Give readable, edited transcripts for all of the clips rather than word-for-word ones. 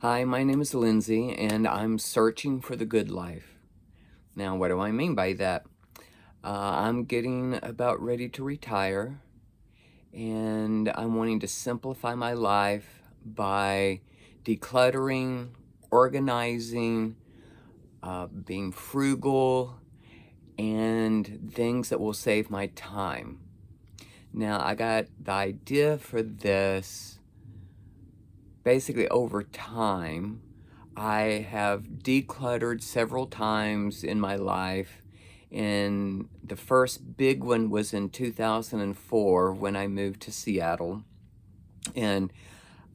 Hi, my name is Lindsay, and I'm searching for the good life. Now, what do I mean by that? I'm getting about ready to retire, and I'm wanting to simplify my life by decluttering, organizing, being frugal, and things that will save my time. Now, I got the idea for this basically over time. I have decluttered several times in my life, and the first big one was in 2004 when I moved to Seattle. And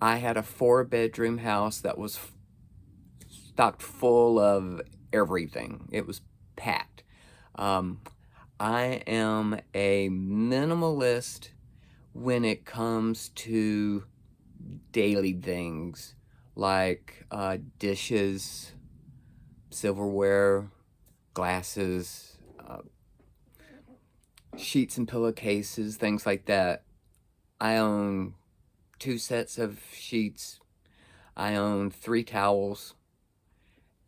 I had a 4-bedroom house that was stocked full of everything. It was packed. Um, I am a minimalist when it comes to daily things like dishes, silverware, glasses, sheets and pillowcases, things like that. I own 2 sets of sheets. I own 3 towels,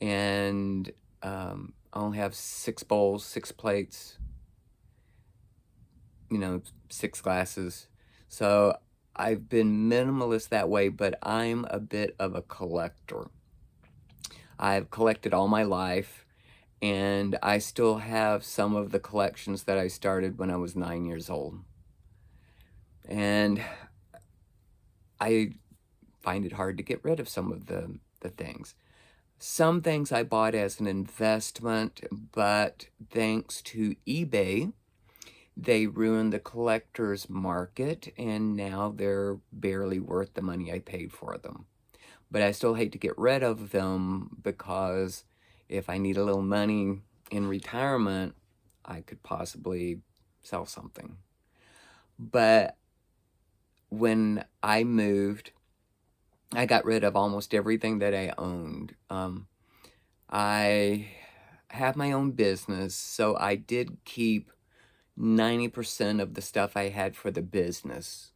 and I only have 6 bowls, 6 plates, 6 glasses. So I've been minimalist that way, but I'm a bit of a collector. I've collected all my life, and I still have some of the collections that I started when I was 9 years old. And I find it hard to get rid of some of the things. Some things I bought as an investment, but thanks to eBay, they ruined the collector's market, and now they're barely worth the money I paid for them. But I still hate to get rid of them because if I need a little money in retirement, I could possibly sell something. But when I moved, I got rid of almost everything that I owned. I have my own business, so I did keep 90% of the stuff I had for the business.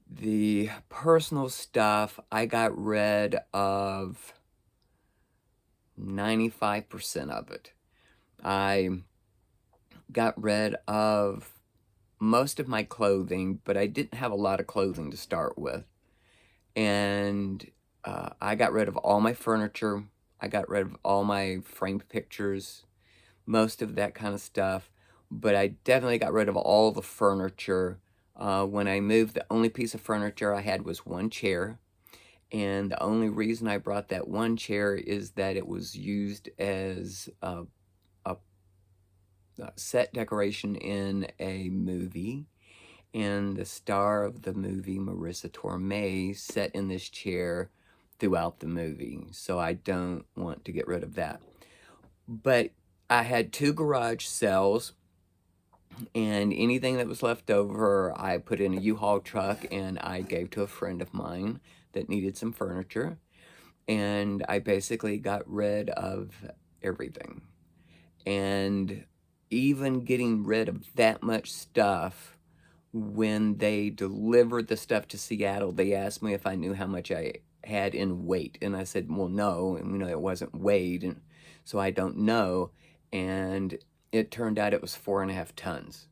The personal stuff, I got rid of 95% of it. I got rid of most of my clothing, but I didn't have a lot of clothing to start with. And I got rid of all my furniture. I got rid of all my framed pictures, most of that kind of stuff. But I definitely got rid of all the furniture. When I moved, the only piece of furniture I had was one chair. And the only reason I brought that one chair is that it was used as a set decoration in a movie, and the star of the movie, Marissa Tomei, sat in this chair throughout the movie, so I don't want to get rid of that. But I had 2 garage sales, and anything that was left over, I put in a U-Haul truck, and I gave to a friend of mine that needed some furniture, and I basically got rid of everything. And even getting rid of that much stuff, when they delivered the stuff to Seattle, they asked me if I knew how much I had in weight. And I said, well, no, and it wasn't weighed, and so I don't know. And it turned out it was 4.5 tons.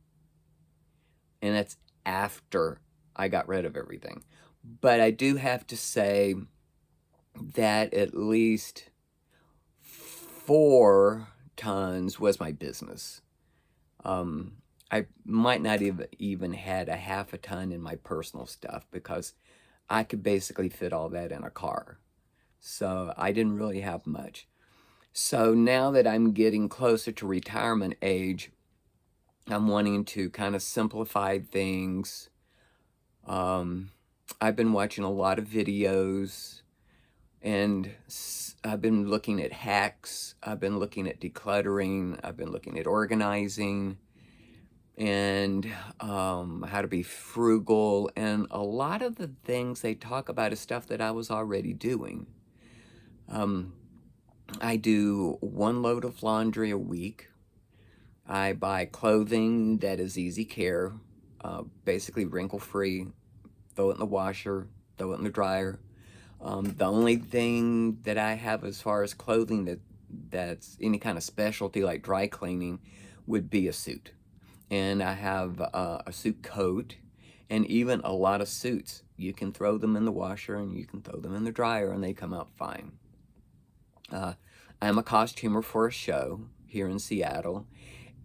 And that's after I got rid of everything. But I do have to say that at least 4 tons was my business. I might not even had a half a ton in my personal stuff because I could basically fit all that in a car. So I didn't really have much. So now that I'm getting closer to retirement age, I'm wanting to kind of simplify things. I've been watching a lot of videos, and I've been looking at hacks. I've been looking at decluttering. I've been looking at organizing, and how to be frugal. And a lot of the things they talk about is stuff that I was already doing. I do 1 load of laundry a week. I buy clothing that is easy care, basically wrinkle-free, throw it in the washer, throw it in the dryer. The only thing that I have as far as clothing that's any kind of specialty like dry cleaning would be a suit. And I have a suit coat and even a lot of suits. You can throw them in the washer and you can throw them in the dryer and they come out fine. I'm a costumer for a show here in Seattle,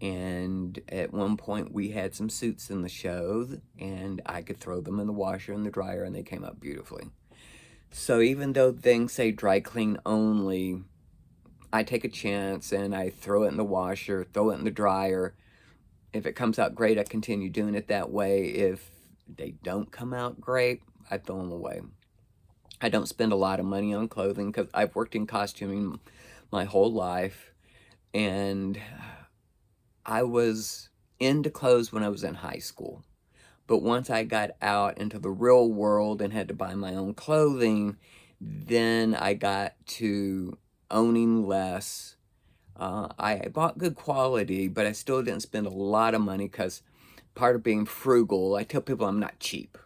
and at one point we had some suits in the show and I could throw them in the washer and the dryer and they came out beautifully. So even though things say dry clean only, I take a chance and I throw it in the washer, throw it in the dryer. If it comes out great, I continue doing it that way. If they don't come out great, I throw them away. I don't spend a lot of money on clothing because I've worked in costuming my whole life, and I was into clothes when I was in high school. But once I got out into the real world and had to buy my own clothing, then I got to owning less. I bought good quality, but I still didn't spend a lot of money because part of being frugal, I tell people I'm not cheap.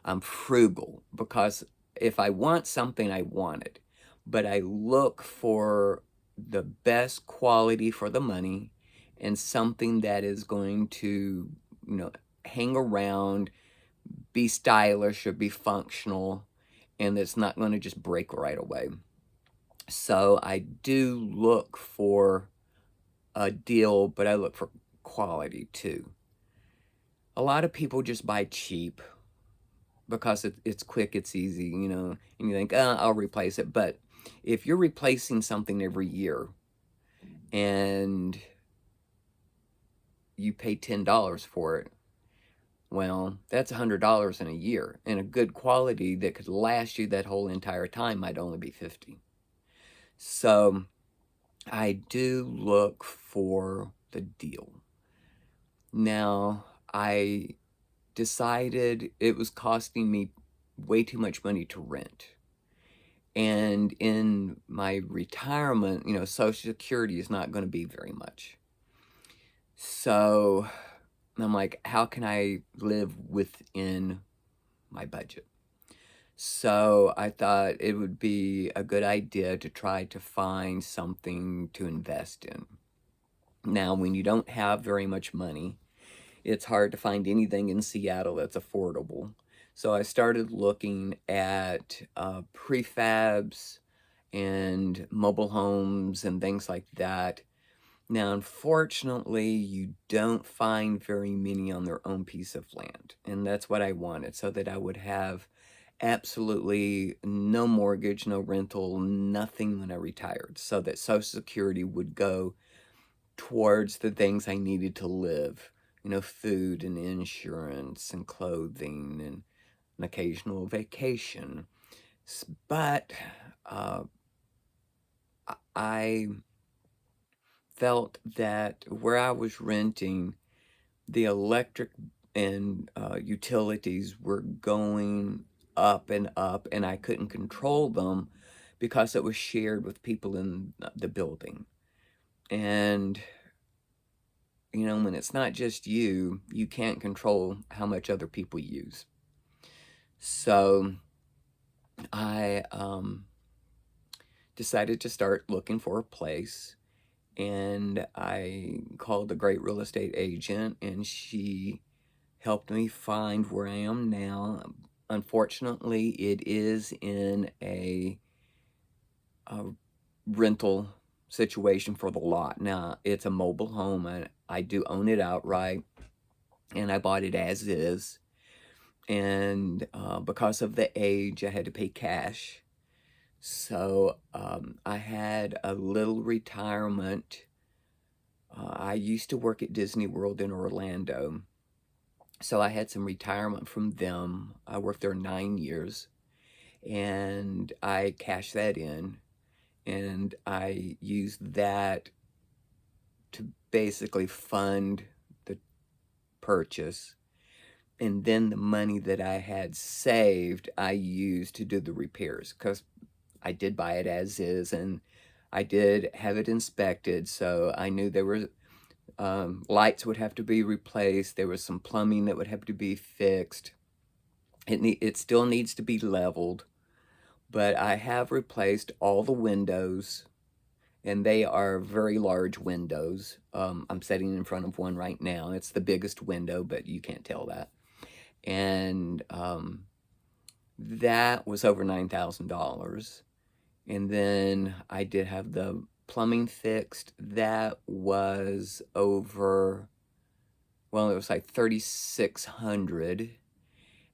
I'm frugal because if I want something, I want it. But I look for the best quality for the money and something that is going to, you know, hang around, be stylish or be functional, and that's not going to just break right away. So I do look for a deal, but I look for quality too. A lot of people just buy cheap because it's quick, it's easy, you know, and you think, I'll replace it. But if you're replacing something every year and you pay $10 for it, well, that's $100 in a year. And a good quality that could last you that whole entire time might only be 50. So I do look for the deal. Now, I decided it was costing me way too much money to rent. And in my retirement, you know, Social Security is not going to be very much. So I'm like, how can I live within my budget? So I thought it would be a good idea to try to find something to invest in. Now, when you don't have very much money, it's hard to find anything in Seattle that's affordable. So I started looking at prefabs and mobile homes and things like that. Now, unfortunately, you don't find very many on their own piece of land. And that's what I wanted, so that I would have absolutely no mortgage, no rental, nothing when I retired, so that Social Security would go towards the things I needed to live, you know, food and insurance and clothing and an occasional vacation. But I felt that where I was renting, the electric and utilities were going up, and I couldn't control them because it was shared with people in the building. And you know, when it's not just you, you can't control how much other people use. So I decided to start looking for a place, and I called a great real estate agent, and she helped me find where I am now. Unfortunately, it is in a rental situation for the lot. Now, it's a mobile home, and I do own it outright, and I bought it as is. And because of the age, I had to pay cash. So I had a little retirement. I used to work at Disney World in Orlando. So I had some retirement from them. I worked there 9 years, and I cashed that in, and I used that to basically fund the purchase. And then the money that I had saved, I used to do the repairs, because I did buy it as is, and I did have it inspected, so I knew there were lights would have to be replaced. There was some plumbing that would have to be fixed. It still needs to be leveled, but I have replaced all the windows, and they are very large windows. I'm sitting in front of one right now. It's the biggest window, but you can't tell that. And that was over $9,000. And then I did have the plumbing fixed. That was over, well, it was like 3,600,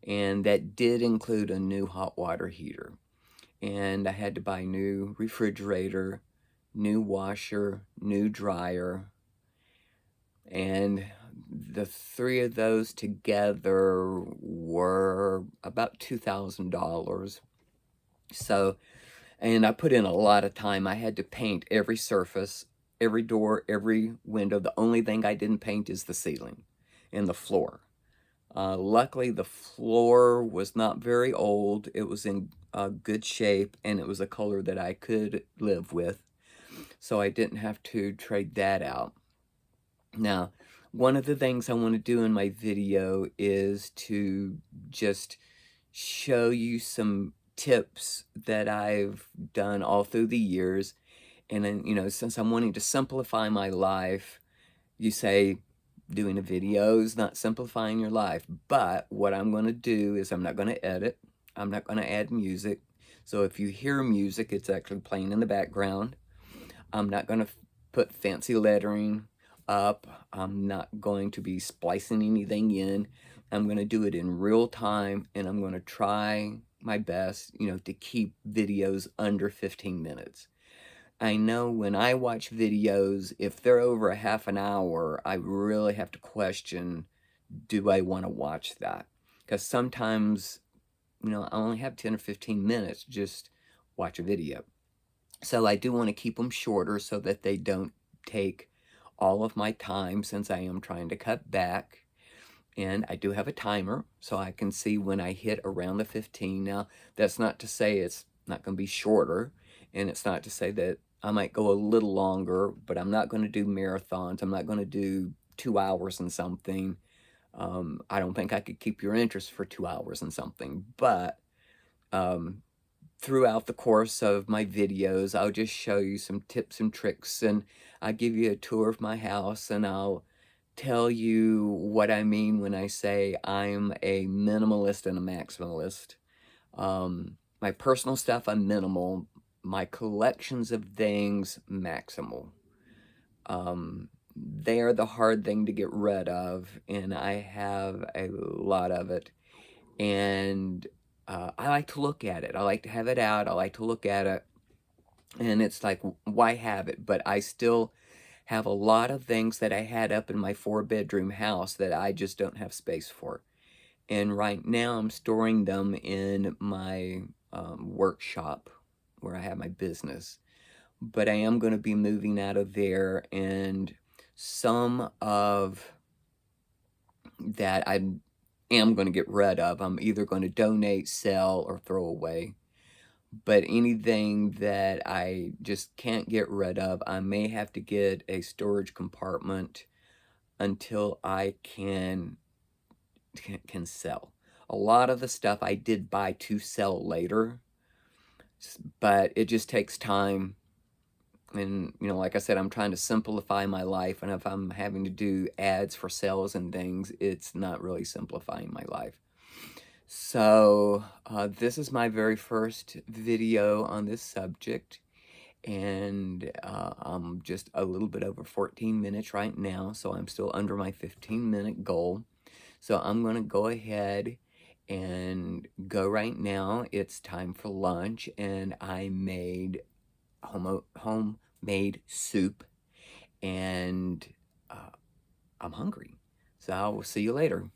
and that did include a new hot water heater. And I had to buy new refrigerator, new washer, new dryer, and the three of those together were about $2,000. So, and I put in a lot of time. I had to paint every surface, every door, every window. The only thing I didn't paint is the ceiling and the floor. Luckily, the floor was not very old. It was in good shape, and it was a color that I could live with. So I didn't have to trade that out. Now, one of the things I want to do in my video is to just show you some tips that I've done all through the years. And then, since I'm wanting to simplify my life, you say doing a video is not simplifying your life. But what I'm going to do is I'm not going to edit. I'm not going to add music. So if you hear music, it's actually playing in the background. I'm not going to put fancy lettering up. I'm not going to be splicing anything in. I'm going to do it in real time, and I'm going to try my best, to keep videos under 15 minutes. I know when I watch videos, if they're over a half an hour, I really have to question, do I want to watch that? Because sometimes, I only have 10 or 15 minutes to just watch a video. So I do want to keep them shorter so that they don't take all of my time, since I am trying to cut back. And I do have a timer, so I can see when I hit around the 15. Now, that's not to say it's not going to be shorter, and it's not to say that I might go a little longer, but I'm not going to do marathons. I'm not going to do 2 hours and something. I don't think I could keep your interest for 2 hours and something, but throughout the course of my videos, I'll just show you some tips and tricks, and I'll give you a tour of my house, and I'll tell you what I mean when I say I'm a minimalist and a maximalist. My personal stuff, I'm minimal. My collections of things, maximal. They are the hard thing to get rid of, and I have a lot of it. And I like to look at it. I like to have it out. I like to look at it. And it's like, why have it? But I still have a lot of things that I had up in my 4-bedroom house that I just don't have space for. And right now I'm storing them in my workshop where I have my business. But I am going to be moving out of there, and some of that I am going to get rid of. I'm either going to donate, sell, or throw away. But anything that I just can't get rid of, I may have to get a storage compartment until I can sell. A lot of the stuff I did buy to sell later, but it just takes time. And, like I said, I'm trying to simplify my life, and if I'm having to do ads for sales and things, it's not really simplifying my life. So, this is my very first video on this subject, and I'm just a little bit over 14 minutes right now, so I'm still under my 15-minute goal. So I'm going to go ahead and go right now. It's time for lunch, and I made homemade soup, and I'm hungry. So I will see you later.